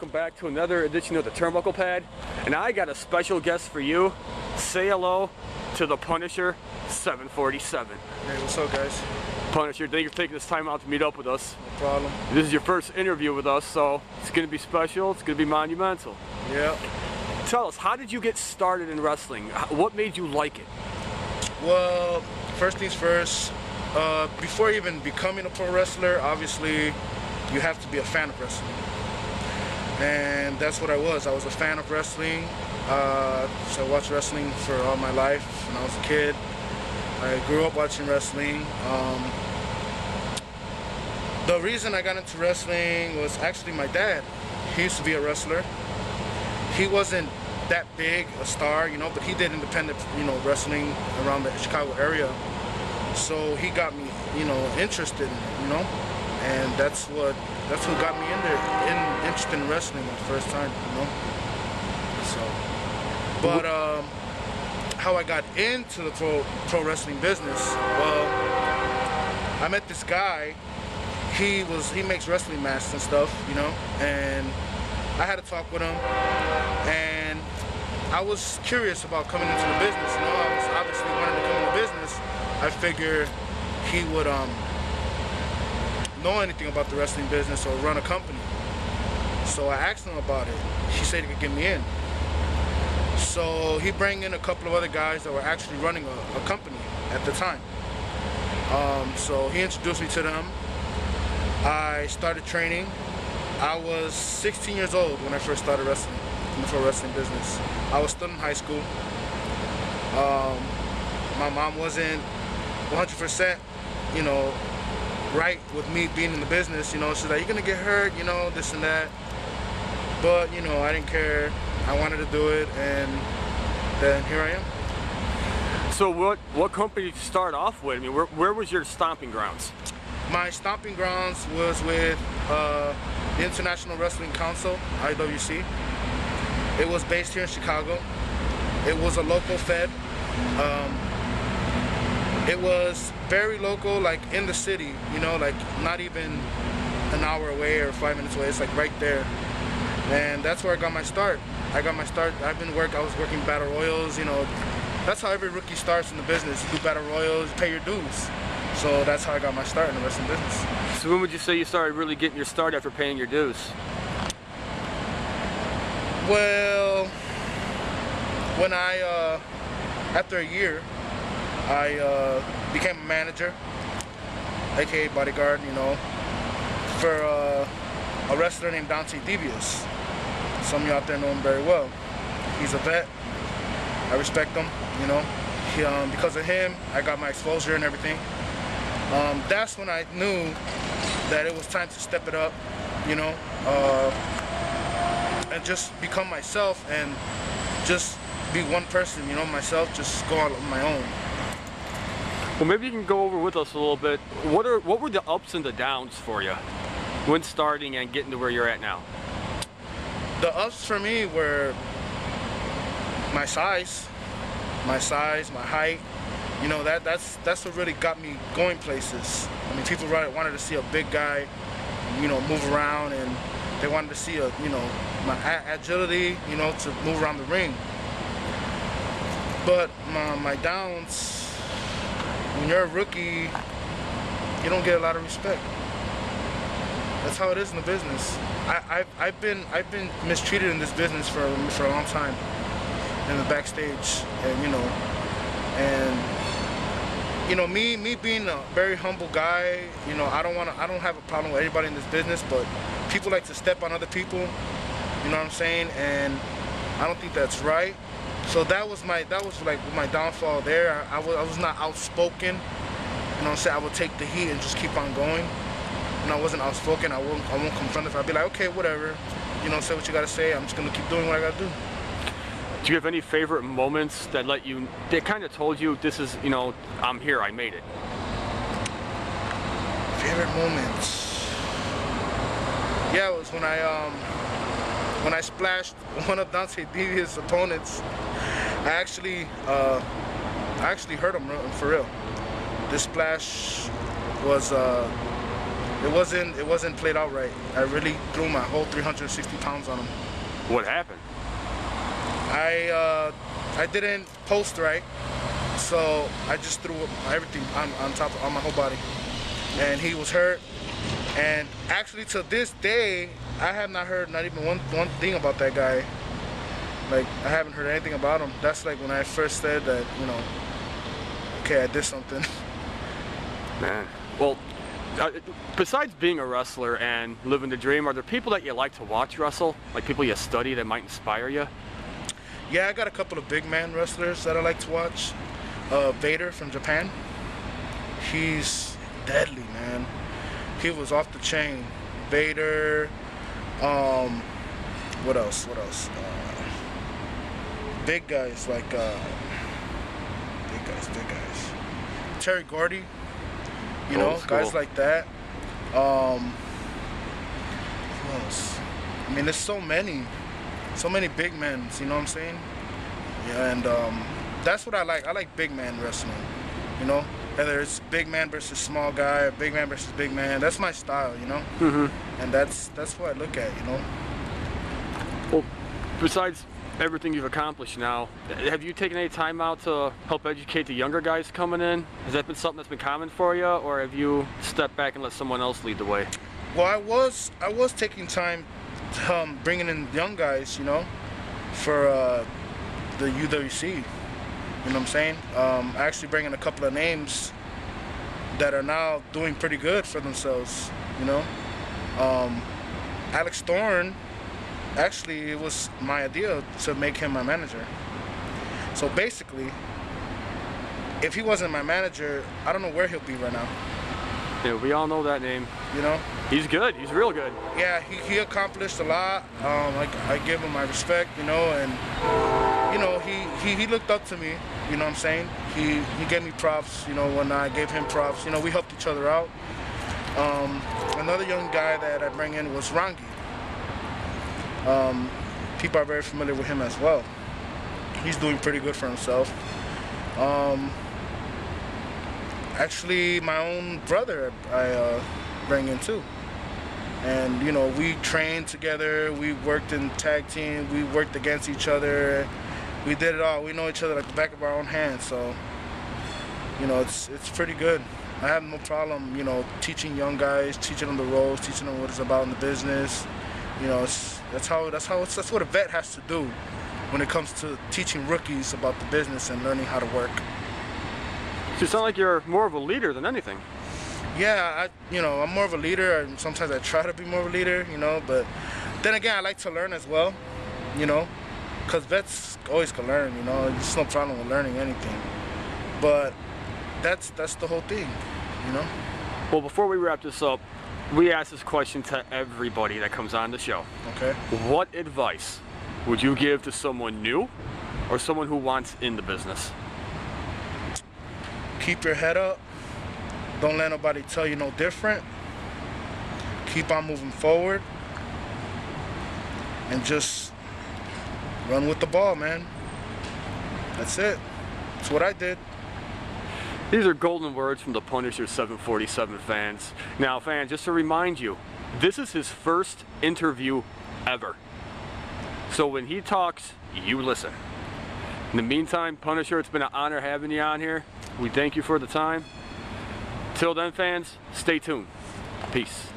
welcome back to another edition of the Turnbuckle Pad. And I got a special guest for you. Say hello to the Punisher 747. Hey, what's up, guys? Punisher, thank you for taking this time out to meet up with us. No problem. This is your first interview with us, so it's going to be special, it's going to be monumental. Yeah. Tell us, how did you get started in wrestling? What made you like it? Well, first things first, before even becoming a pro wrestler, obviously you have to be a fan of wrestling. And that's what I was. I was a fan of wrestling. So I watched wrestling for all my life when I was a kid. I grew up watching wrestling. The reason I got into wrestling was actually my dad. He used to be a wrestler. He wasn't that big a star, you know, but he did independent, you know, wrestling around the Chicago area. So he got me, you know, interested, you know, and that's what got me interested in wrestling the first time, you know. So, but how I got into the pro wrestling business, well, I met this guy. He makes wrestling masks and stuff, you know, and I had a talk with him, and I was curious about coming into the business. You know, I was obviously wanting to come into business. I figured he would know anything about the wrestling business or run a company. So I asked him about it. He said he could get me in. So he brought in a couple of other guys that were actually running a company at the time. So he introduced me to them. I started training. I was 16 years old when I first started wrestling in the pro wrestling business. I was still in high school. My mom wasn't 100%, you know, right with me being in the business. You know, she's like, "You're gonna get hurt," you know, this and that. But you know, I didn't care. I wanted to do it, and then here I am. So what company did you start off with? I mean, where was your stomping grounds? My stomping grounds was with the International Wrestling Council, IWC. It was based here in Chicago. It was a local fed. It was very local, like in the city, you know, like not even an hour away or 5 minutes away. It's like right there. And that's where I got my start. I was working battle royals, you know. That's how every rookie starts in the business. You do battle royals, you pay your dues. So that's how I got my start in the wrestling business. So when would you say you started really getting your start after paying your dues? Well, when after a year, I became a manager, aka bodyguard, you know, for a wrestler named Dante Devious. Some of you out there know him very well. He's a vet. I respect him, you know. Because of him, I got my exposure and everything. That's when I knew that it was time to step it up, you know, and just become myself and just be one person, you know, myself, just go out on my own. Well, maybe you can go over with us a little bit. What were the ups and the downs for you when starting and getting to where you're at now? The ups for me were my size, my height. You know, that's what really got me going places. I mean, people wanted to see a big guy, you know, move around, and they wanted to see you know, my agility, you know, to move around the ring. But my downs, when you're a rookie, you don't get a lot of respect. That's how it is in the business. I've been mistreated in this business for a long time in the backstage, and you know, me being a very humble guy, you know, I don't have a problem with anybody in this business, but people like to step on other people, you know what I'm saying? And I don't think that's right. So that was like my downfall there. I was not outspoken, you know what I'm saying? I would take the heat and just keep on going. When I wasn't outspoken, I won't confront it. I'd be like, okay, whatever, you know, say what you gotta say. I'm just gonna keep doing what I gotta do. Do you have any favorite moments that kind of told you, this is, you know, I'm here, I made it? Favorite moments? Yeah, it was when I splashed one of Dante Devious' opponents. I actually hurt him for real. This splash was It wasn't played out right. I really threw my whole 360 pounds on him. What happened? I didn't post right, so I just threw everything on my whole body, and he was hurt. And actually, to this day, I have not heard not even one thing about that guy. Like, I haven't heard anything about him. That's like when I first said that, you know, okay, I did something. Man, well, besides being a wrestler and living the dream, are there people that you like to watch wrestle? Like people you study that might inspire you? Yeah, I got a couple of big man wrestlers that I like to watch. Vader from Japan. He's deadly, man. He was off the chain. Vader. What else? Big guys like big guys. Terry Gordy. You know, guys like that. Who else? I mean, there's so many big men. You know what I'm saying? Yeah, and that's what I like. I like big man wrestling. You know, whether it's big man versus small guy, or big man versus big man. That's my style. You know, and that's what I look at. You know. Well, besides everything you've accomplished now, have you taken any time out to help educate the younger guys coming in? Has that been something that's been common for you, or have you stepped back and let someone else lead the way? Well, I was taking time bringing in young guys, you know, for the UWC. You know what I'm saying? Actually bringing a couple of names that are now doing pretty good for themselves, you know. Alex Thorne, actually, it was my idea to make him my manager. So basically, if he wasn't my manager, I don't know where he'll be right now. Yeah, we all know that name. You know? He's good. He's real good. Yeah, he accomplished a lot. I give him my respect, you know, and you know, he looked up to me. You know what I'm saying? He gave me props. You know, when I gave him props, you know, we helped each other out. Another young guy that I bring in was Rangi. People are very familiar with him as well. He's doing pretty good for himself. Actually, my own brother I bring in too. And you know, we trained together, we worked in tag team, we worked against each other, we did it all. We know each other like the back of our own hands, so you know, it's pretty good. I have no problem, you know, teaching young guys, teaching them the roles, teaching them what it's about in the business. You know, that's what a vet has to do when it comes to teaching rookies about the business and learning how to work. You sound like you're more of a leader than anything. Yeah, you know, I'm more of a leader, and sometimes I try to be more of a leader, you know, but then again, I like to learn as well, you know, because vets always can learn, you know, there's no problem with learning anything. But that's the whole thing, you know. Well, before we wrap this up, we ask this question to everybody that comes on the show. Okay. What advice would you give to someone new or someone who wants in the business? Keep your head up. Don't let nobody tell you no different. Keep on moving forward. And just run with the ball, man. That's it. That's what I did. These are golden words from the Punisher 747 fans. Now, fans, just to remind you, this is his first interview ever. So when he talks, you listen. In the meantime, Punisher, it's been an honor having you on here. We thank you for the time. Till then, fans, stay tuned. Peace.